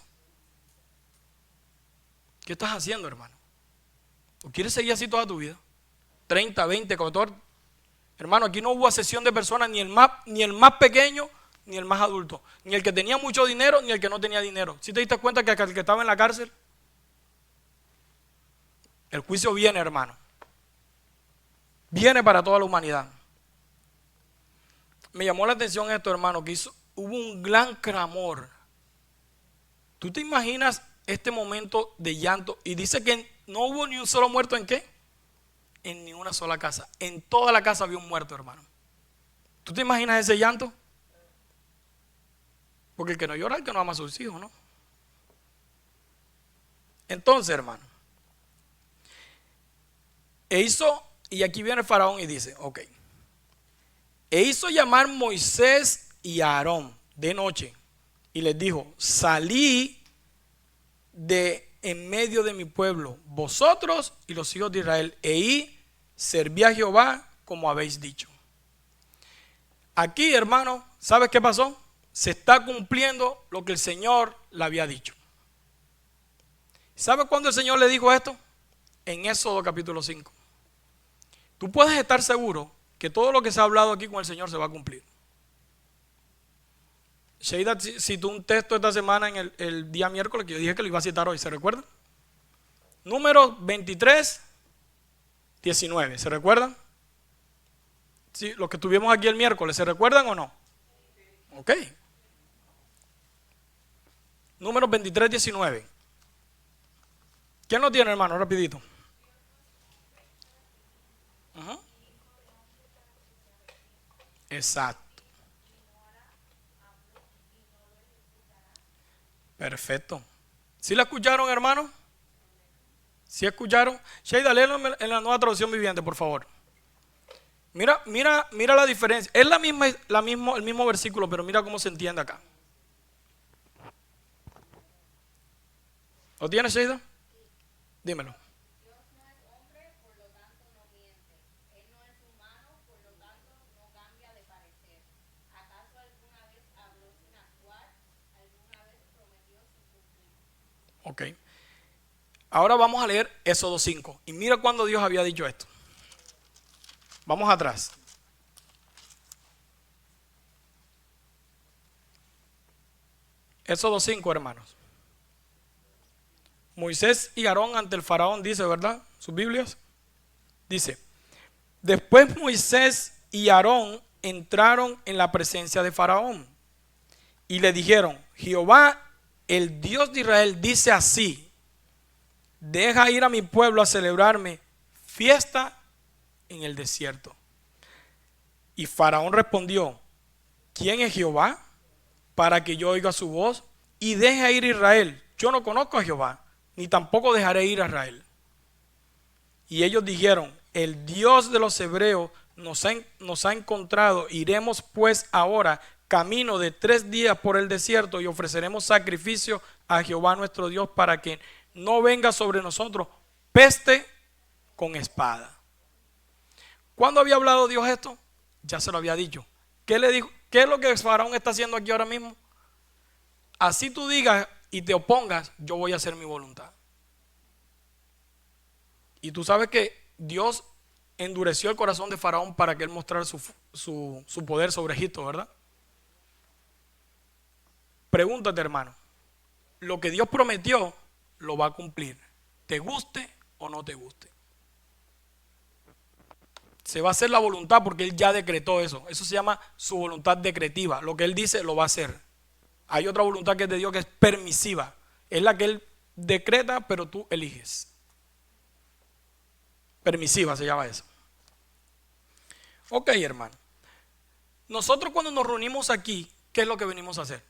¿Qué estás haciendo, hermano? ¿O quieres seguir así toda tu vida? 30, 20, 14. Hermano, aquí no hubo asesión de personas, ni el más pequeño, ni el más adulto. Ni el que tenía mucho dinero, ni el que no tenía dinero. ¿Sí te diste cuenta que el que estaba en la cárcel? El juicio viene, hermano. Viene para toda la humanidad. Me llamó la atención esto, hermano, que hubo un gran clamor. ¿Tú te imaginas este momento de llanto? Y dice que no hubo ni un solo muerto, ¿en qué? En ni una sola casa. En toda la casa había un muerto, hermano. ¿Tú te imaginas ese llanto? Porque el que no llora es el que no ama a sus hijos, ¿no? Entonces, hermano, y aquí viene el faraón y dice, ok, hizo llamar Moisés y a Aarón de noche y les dijo, salí de en medio de mi pueblo, vosotros y los hijos de Israel, serví a Jehová como habéis dicho. Aquí, hermano, ¿sabes qué pasó? Se está cumpliendo lo que el Señor le había dicho. ¿Sabe cuándo el Señor le dijo esto? En Éxodo capítulo 5. Tú puedes estar seguro que todo lo que se ha hablado aquí con el Señor se va a cumplir. Sheida citó un texto esta semana en el día miércoles que yo dije que lo iba a citar hoy, ¿se recuerdan? Números 23, 19, ¿se recuerdan? Sí, los que estuvimos aquí el miércoles, ¿se recuerdan o no? Ok. Números 23, 19. ¿Quién lo tiene, hermano? Rapidito. Uh-huh. Exacto. Perfecto. ¿Sí la escucharon, hermano? ¿Sí escucharon? Sheida, léelo en la Nueva Traducción Viviente, por favor. Mira la diferencia. Es el mismo versículo, pero mira cómo se entiende acá. ¿Lo tienes, Sheida? Dímelo. Dios no es hombre, por lo tanto no miente. Él no es humano, por lo tanto no cambia de parecer. ¿Acaso alguna vez habló sin actuar? ¿Alguna vez prometió sin cumplir? Ok. Ahora vamos a leer Éxodo 5. Y mira cuando Dios había dicho esto. Vamos atrás. Éxodo 5, hermanos. Moisés y Aarón ante el faraón, dice, ¿verdad? Sus Biblias. Dice, después Moisés y Aarón entraron en la presencia de faraón y le dijeron, Jehová, el Dios de Israel, dice así, deja ir a mi pueblo a celebrarme fiesta en el desierto. Y faraón respondió, ¿quién es Jehová para que yo oiga su voz y deje ir a Israel? Yo no conozco a Jehová, ni tampoco dejaré ir a Israel. Y ellos dijeron, el Dios de los hebreos nos ha encontrado, iremos pues ahora camino de 3 días por el desierto y ofreceremos sacrificio a Jehová nuestro Dios para que no venga sobre nosotros peste con espada. ¿Cuándo había hablado Dios esto? Ya se lo había dicho. ¿Qué le dijo? ¿Qué es lo que Faraón está haciendo aquí ahora mismo? Así tú digas y te opongas, yo voy a hacer mi voluntad. Y tú sabes que Dios endureció el corazón de Faraón para que él mostrara su poder sobre Egipto, ¿verdad? Pregúntate, hermano, lo que Dios prometió lo va a cumplir, te guste o no te guste. Se va a hacer la voluntad porque él ya decretó eso. Eso se llama su voluntad decretiva. Lo que él dice lo va a hacer. Hay otra voluntad que es de Dios que es permisiva. Es la que él decreta, pero tú eliges. Permisiva se llama eso. Ok, hermano. Nosotros cuando nos reunimos aquí, ¿qué es lo que venimos a hacer?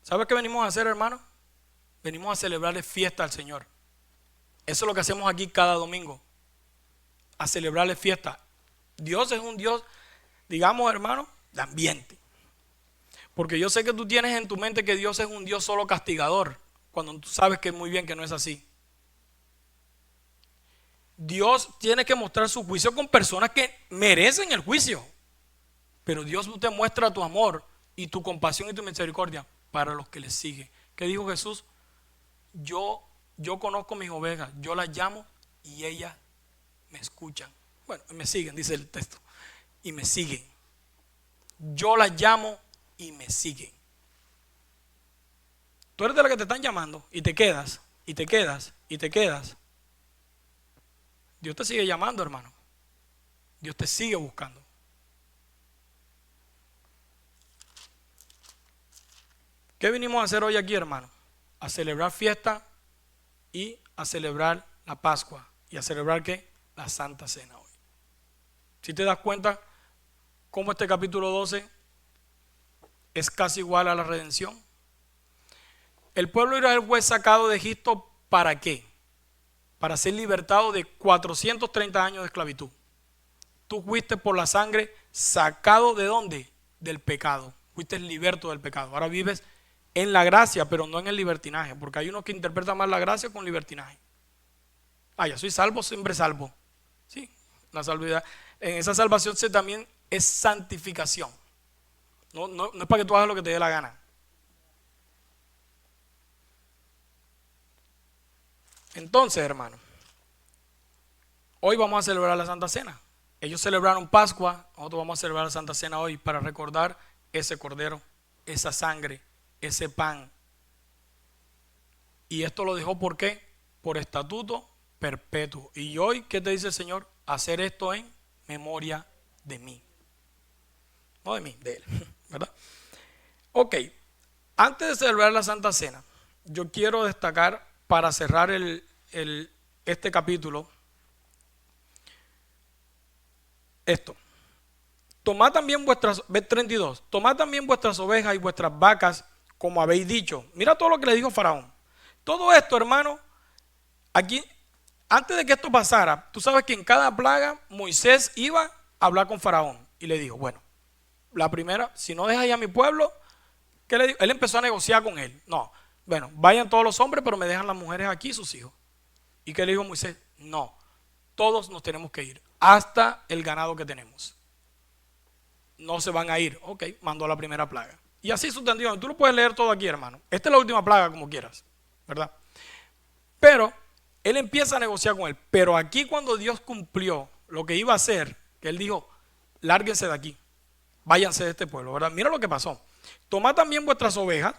¿Sabes qué venimos a hacer, hermano? Venimos a celebrarle fiesta al Señor. Eso es lo que hacemos aquí cada domingo. A celebrarle fiesta. Dios es un Dios, digamos, hermano, de ambiente. Porque yo sé que tú tienes en tu mente que Dios es un Dios solo castigador, cuando tú sabes que muy bien que no es así. Dios tiene que mostrar su juicio con personas que merecen el juicio. Pero Dios te muestra tu amor y tu compasión y tu misericordia para los que le siguen. ¿Qué dijo Jesús? Yo conozco mis ovejas, yo las llamo y ellas me escuchan. Bueno, me siguen, dice el texto. Y me siguen. Yo las llamo y me siguen. Tú eres de la que te están llamando y te quedas, y te quedas, y te quedas. Dios te sigue llamando, hermano. Dios te sigue buscando. ¿Qué vinimos a hacer hoy aquí, hermano? A celebrar fiesta y a celebrar la Pascua. ¿Y a celebrar qué? La Santa Cena hoy. Si te das cuenta cómo este capítulo 12 es casi igual a la redención. El pueblo de Israel fue sacado de Egipto, ¿para qué? Para ser libertado de 430 años de esclavitud. Tú fuiste por la sangre sacado ¿de dónde? Del pecado. Fuiste liberto del pecado. Ahora vives en la gracia, pero no en el libertinaje, porque hay unos que interpretan más la gracia con libertinaje. Ya soy salvo, siempre salvo. Sí, la salvedad. En esa salvación también es santificación. No es para que tú hagas lo que te dé la gana. Entonces, hermano, hoy vamos a celebrar la Santa Cena. Ellos celebraron Pascua, nosotros vamos a celebrar la Santa Cena hoy para recordar ese cordero, esa sangre, ese pan. Y esto lo dejó ¿por qué? Por estatuto perpetuo. Y hoy, ¿qué te dice el Señor? Hacer esto en memoria de mí. No de mí, de Él, ¿verdad? Ok, antes de celebrar la Santa Cena, yo quiero destacar para cerrar este capítulo esto. Tomad también vuestras, versículo 32, tomad también vuestras ovejas y vuestras vacas como habéis dicho. Mira todo lo que le dijo Faraón. Todo esto, hermano, aquí, antes de que esto pasara, tú sabes que en cada plaga Moisés iba a hablar con Faraón y le dijo, bueno, la primera, si no dejas a mi pueblo, ¿qué le dijo? Él empezó a negociar con él. No, bueno, vayan todos los hombres, pero me dejan las mujeres aquí y sus hijos. ¿Y qué le dijo Moisés? No, todos nos tenemos que ir, hasta el ganado que tenemos. No se van a ir. Ok, mandó la primera plaga. Y así sucedió. Tú lo puedes leer todo aquí, hermano. Esta es la última plaga, como quieras, ¿verdad? Pero él empieza a negociar con él. Pero aquí cuando Dios cumplió lo que iba a hacer, que él dijo, lárguense de aquí, váyanse de este pueblo, ¿verdad? Mira lo que pasó. Tomad también vuestras ovejas.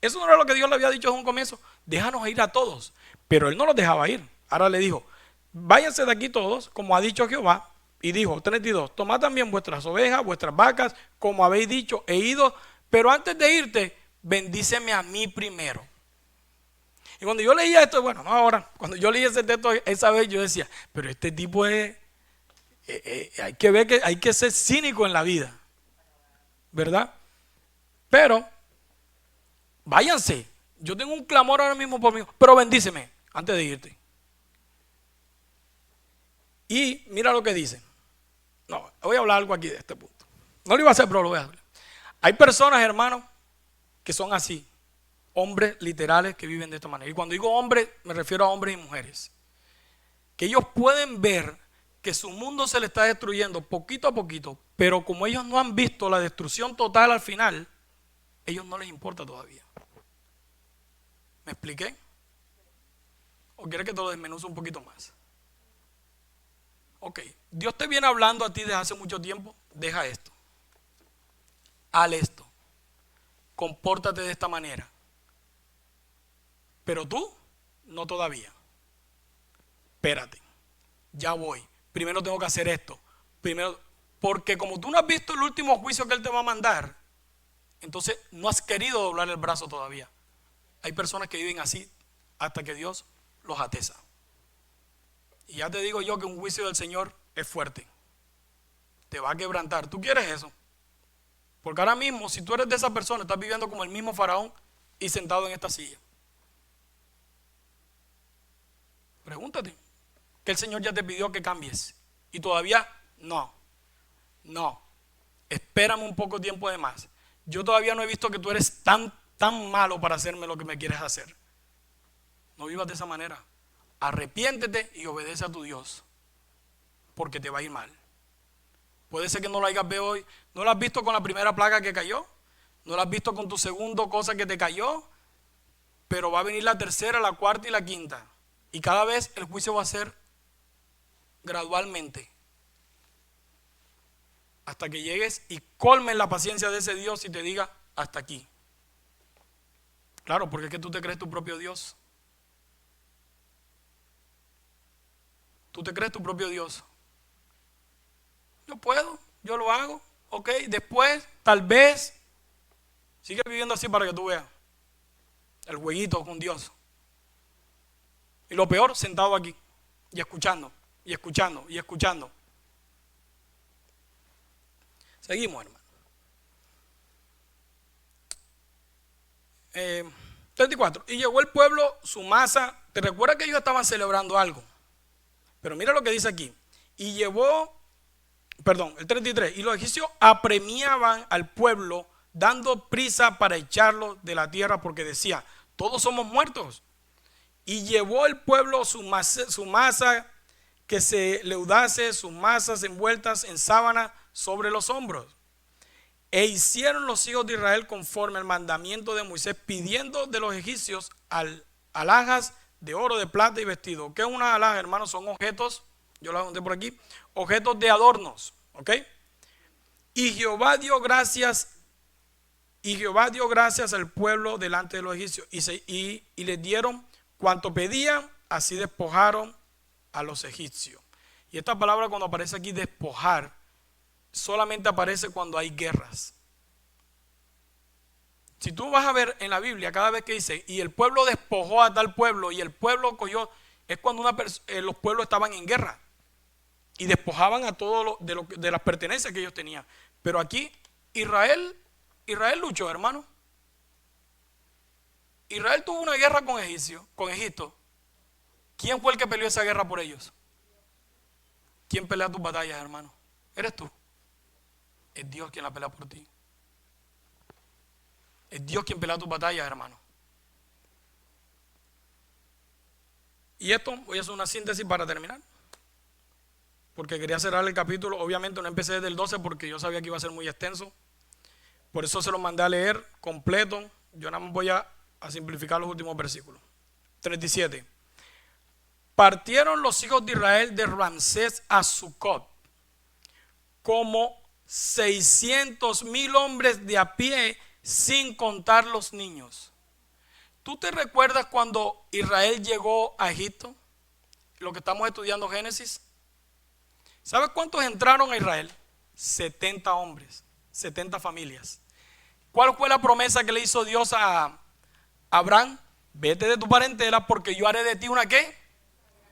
Eso no era lo que Dios le había dicho desde un comienzo. Déjanos ir a todos. Pero él no los dejaba ir. Ahora le dijo, váyanse de aquí todos, como ha dicho Jehová. Y dijo, 32, tomad también vuestras ovejas, vuestras vacas, como habéis dicho, he ido, pero antes de irte, bendíceme a mí primero. Y cuando yo leía esto, bueno, no ahora, cuando yo leí ese texto esa vez, yo decía, pero este tipo es, hay que ver que hay que ser cínico en la vida, ¿verdad? Pero, váyanse, yo tengo un clamor ahora mismo por mí, pero bendíceme antes de irte. Y mira lo que dice. No, voy a hablar algo aquí de este punto. No lo iba a hacer, pero lo voy a hacer. Hay personas, hermanos, que son así. Hombres literales que viven de esta manera. Y cuando digo hombres, me refiero a hombres y mujeres. que ellos pueden ver que su mundo se le está destruyendo poquito a poquito, pero como ellos no han visto la destrucción total al final, ellos no les importa todavía. ¿Me expliqué? ¿O quieres que te lo desmenuce un poquito más? Ok, Dios te viene hablando a ti desde hace mucho tiempo. Deja esto, haz esto, compórtate de esta manera, pero tú no todavía. Espérate, ya voy. Primero tengo que hacer esto. Primero, porque como tú no has visto el último juicio que Él te va a mandar, entonces no has querido doblar el brazo todavía. Hay personas que viven así hasta que Dios los atesa. Y ya te digo yo que un juicio del Señor es fuerte. Te va a quebrantar. ¿Tú quieres eso? Porque ahora mismo, si tú eres de esa persona, estás viviendo como el mismo faraón y sentado en esta silla. Pregúntate. Que el Señor ya te pidió que cambies y todavía no, espérame un poco tiempo de más. Yo todavía no he visto que tú eres tan malo para hacerme lo que me quieres hacer. No vivas de esa manera. Arrepiéntete y obedece a tu Dios, porque te va a ir mal. Puede ser que no lo hayas visto hoy, no lo has visto con la primera plaga que cayó, no lo has visto con tu segunda cosa que te cayó, pero va a venir la tercera, la cuarta y la quinta, y cada vez el juicio va a ser gradualmente, hasta que llegues y colmes la paciencia de ese Dios y te diga hasta aquí. Claro, porque es que tú te crees tu propio Dios. Tú te crees tu propio Dios. Yo puedo, yo lo hago, ok, después, tal vez, sigue viviendo así para que tú veas el jueguito con Dios. Y lo peor, sentado aquí y escuchando. Y escuchando, y escuchando. Seguimos, hermano. 34. Y llegó el pueblo, su masa. ¿Te recuerdas que ellos estaban celebrando algo? Pero mira lo que dice aquí. Y llevó, el 33. Y los egipcios apremiaban al pueblo, dando prisa para echarlo de la tierra, porque decía, todos somos muertos. Y llevó el pueblo su masa que se leudase, sus masas envueltas en sábana sobre los hombros. E hicieron los hijos de Israel conforme al mandamiento de Moisés, pidiendo de los egipcios alhajas de oro, de plata y vestido. ¿Qué es una alhaja, hermanos? Son objetos, yo lo apunté por aquí, objetos de adornos, ¿ok? Y Jehová dio gracias al pueblo delante de los egipcios, y les dieron cuanto pedían, así despojaron a los egipcios. Y esta palabra, cuando aparece aquí, despojar, solamente aparece cuando hay guerras. Si tú vas a ver en la Biblia, cada vez que dice, y el pueblo despojó a tal pueblo, y el pueblo cogió, es cuando los pueblos estaban en guerra y despojaban a todo de las pertenencias que ellos tenían. Pero aquí Israel luchó, hermano. Israel tuvo una guerra con Egipto. ¿Quién fue el que peleó esa guerra por ellos? ¿Quién pelea tus batallas, hermano? ¿Eres tú? Es Dios quien la pelea por ti. Es Dios quien pelea tus batallas, hermano. Y esto, voy a hacer una síntesis para terminar, porque quería cerrar el capítulo. Obviamente no empecé desde el 12 porque yo sabía que iba a ser muy extenso. Por eso se lo mandé a leer completo. Yo nada más voy a simplificar los últimos versículos. 37. Partieron los hijos de Israel de Ramsés a Sucot, como 600,000 hombres de a pie, sin contar los niños. ¿Tú te recuerdas cuando Israel llegó a Egipto? Lo que estamos estudiando, Génesis. ¿Sabes cuántos entraron a Israel? 70 hombres, 70 familias. ¿Cuál fue la promesa que le hizo Dios a Abraham? Vete de tu parentela, porque yo haré de ti una ¿qué?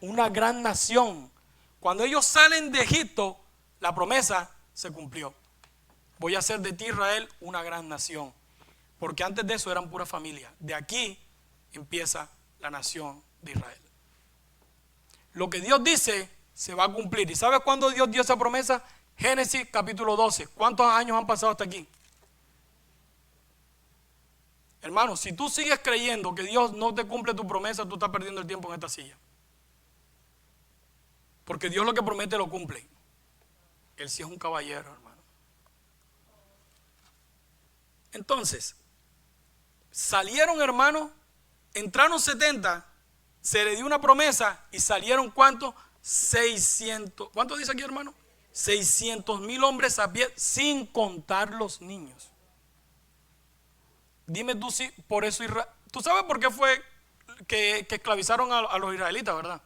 Una gran nación. Cuando ellos salen de Egipto, la promesa se cumplió. Voy a hacer de ti, Israel, una gran nación. Porque antes de eso eran pura familia. De aquí empieza la nación de Israel. Lo que Dios dice se va a cumplir. ¿Y sabes cuándo Dios dio esa promesa? Génesis capítulo 12. ¿Cuántos años han pasado hasta aquí? Hermano, si tú sigues creyendo que Dios no te cumple tu promesa, tú estás perdiendo el tiempo en esta silla. Porque Dios lo que promete lo cumple. Él sí es un caballero, hermano. Entonces, salieron, hermano, entraron 70, se le dio una promesa y salieron ¿cuántos? 600. ¿Cuánto dice aquí, hermano? 600,000 hombres a pie, sin contar los niños. Dime tú si por eso Israel. ¿Tú sabes por qué fue que esclavizaron a los israelitas, verdad?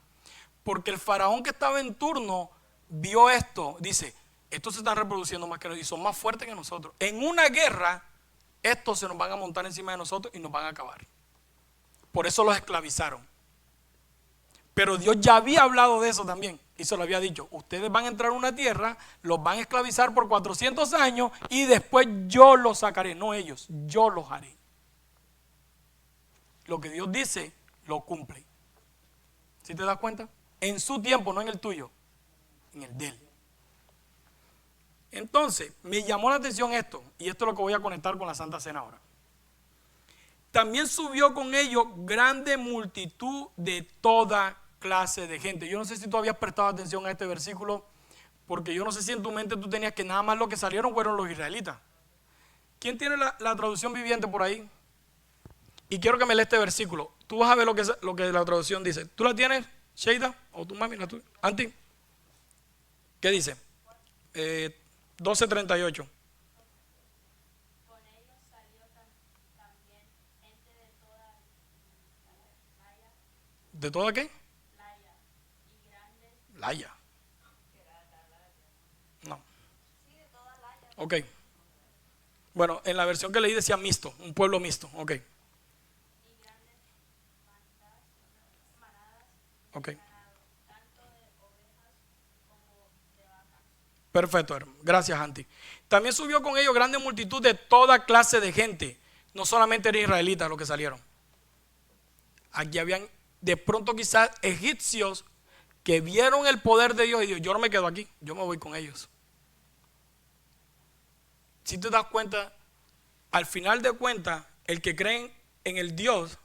Porque el faraón que estaba en turno vio esto, dice, estos se están reproduciendo más que nosotros y son más fuertes que nosotros. En una guerra, estos se nos van a montar encima de nosotros y nos van a acabar. Por eso los esclavizaron. Pero Dios ya había hablado de eso también y se lo había dicho. Ustedes van a entrar a una tierra, los van a esclavizar por 400 años y después yo los sacaré. No ellos, yo los haré. Lo que Dios dice, lo cumple. ¿Sí te das cuenta? En su tiempo, no en el tuyo, en el de él. Entonces, me llamó la atención esto, y esto es lo que voy a conectar con la Santa Cena ahora. También subió con ellos grande multitud de toda clase de gente. Yo no sé si tú habías prestado atención a este versículo, porque yo no sé si en tu mente tú tenías que nada más lo que salieron fueron los israelitas. ¿Quién tiene la traducción viviente por ahí? Y quiero que me lea este versículo. Tú vas a ver lo que la traducción dice. ¿Tú la tienes, Sheida? ¿O tu mami? ¿La tuya? ¿Anti? ¿Qué dice? 12:38. Con ellos salió también gente de toda Laya. ¿De toda qué? Laya y grandes. Laya. No. Sí, de toda Laya. Ok. Bueno, en la versión que leí decía mixto, un pueblo mixto. Ok. Y grandes manadas. Ok. Tanto de ovejas como de vacas. Perfecto, hermano. Gracias, Anti. También subió con ellos grande multitud de toda clase de gente. No solamente eran israelitas los que salieron. Aquí habían de pronto quizás egipcios que vieron el poder de Dios y dijeron, yo no me quedo aquí, yo me voy con ellos. Si te das cuenta, al final de cuentas, el que cree en el Dios,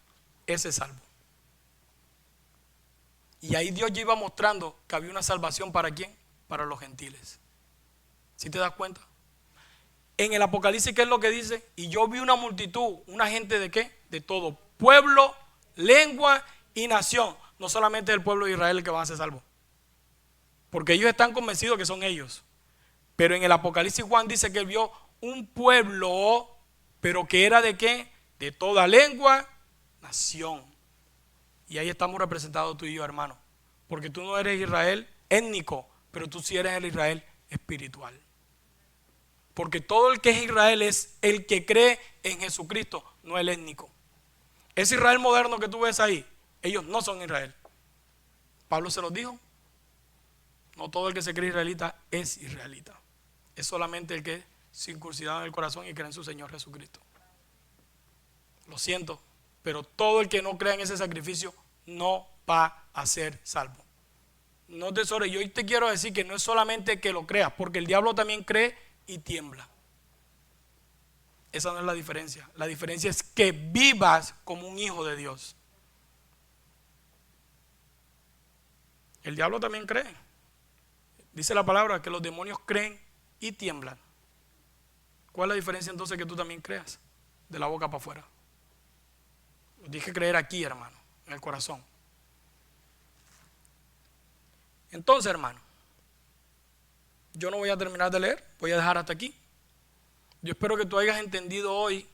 ese es salvo. Y ahí Dios ya iba mostrando que había una salvación para ¿quién? Para los gentiles. ¿Sí te das cuenta? En el Apocalipsis, ¿qué es lo que dice? Y yo vi una multitud, una gente de ¿qué? De todo, pueblo, lengua y nación. No solamente del pueblo de Israel el que van a ser salvos. Porque ellos están convencidos que son ellos. Pero en el Apocalipsis Juan dice que él vio un pueblo, pero que era de ¿qué? De toda lengua, nación. Y ahí estamos representados tú y yo, hermano. Porque tú no eres Israel étnico, pero tú sí eres el Israel espiritual. Porque todo el que es Israel es el que cree en Jesucristo, no el étnico. Ese Israel moderno que tú ves ahí, ellos no son Israel. Pablo se los dijo. No todo el que se cree israelita es israelita. Es solamente el que es circuncidado en el corazón y cree en su Señor Jesucristo. Lo siento, pero todo el que no crea en ese sacrificio no va a ser salvo. No tesoro, yo hoy te quiero decir que no es solamente que lo creas, porque el diablo también cree y tiembla. Esa no es la diferencia. La diferencia es que vivas como un hijo de Dios. El diablo también cree. Dice la palabra que los demonios creen y tiemblan. ¿Cuál es la diferencia entonces que tú también creas? De la boca para afuera. Dije creer aquí, hermano, en el corazón. Entonces, hermano, yo no voy a terminar de leer, voy a dejar hasta aquí. Yo espero que tú hayas entendido hoy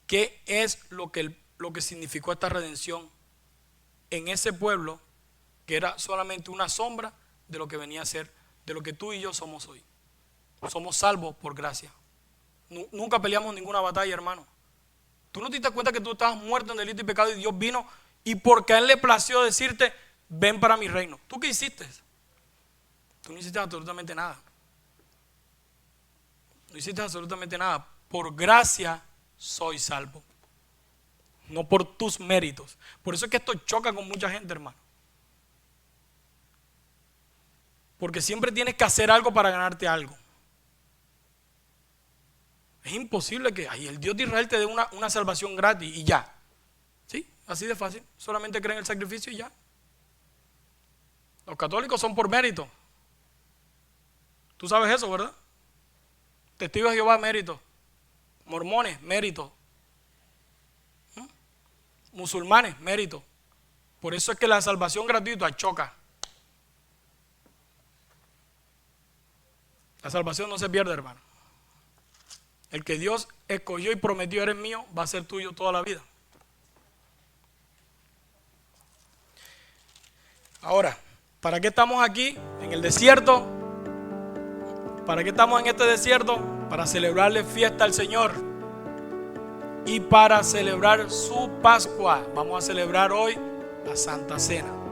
qué es lo que significó esta redención en ese pueblo que era solamente una sombra de lo que venía a ser, de lo que tú y yo somos hoy. Somos salvos por gracia. Nunca peleamos ninguna batalla, hermano. Tú no te das cuenta que tú estabas muerto en delito y pecado y Dios vino y porque a Él le plació decirte, ven para mi reino. ¿Tú qué hiciste? Tú no hiciste absolutamente nada. No hiciste absolutamente nada. Por gracia soy salvo. No por tus méritos. Por eso es que esto choca con mucha gente, hermano. Porque siempre tienes que hacer algo para ganarte algo. Es imposible que el Dios de Israel te dé una salvación gratis y ya. ¿Sí? Así de fácil. Solamente creen en el sacrificio y ya. Los católicos son por mérito. Tú sabes eso, ¿verdad? Testigos de Jehová, mérito. Mormones, mérito. Musulmanes, mérito. Por eso es que la salvación gratuita choca. La salvación no se pierde, hermano. El que Dios escogió y prometió eres mío, va a ser tuyo toda la vida. Ahora, ¿para qué estamos aquí en el desierto? ¿Para qué estamos en este desierto? Para celebrarle fiesta al Señor y para celebrar su Pascua. Vamos a celebrar hoy la Santa Cena.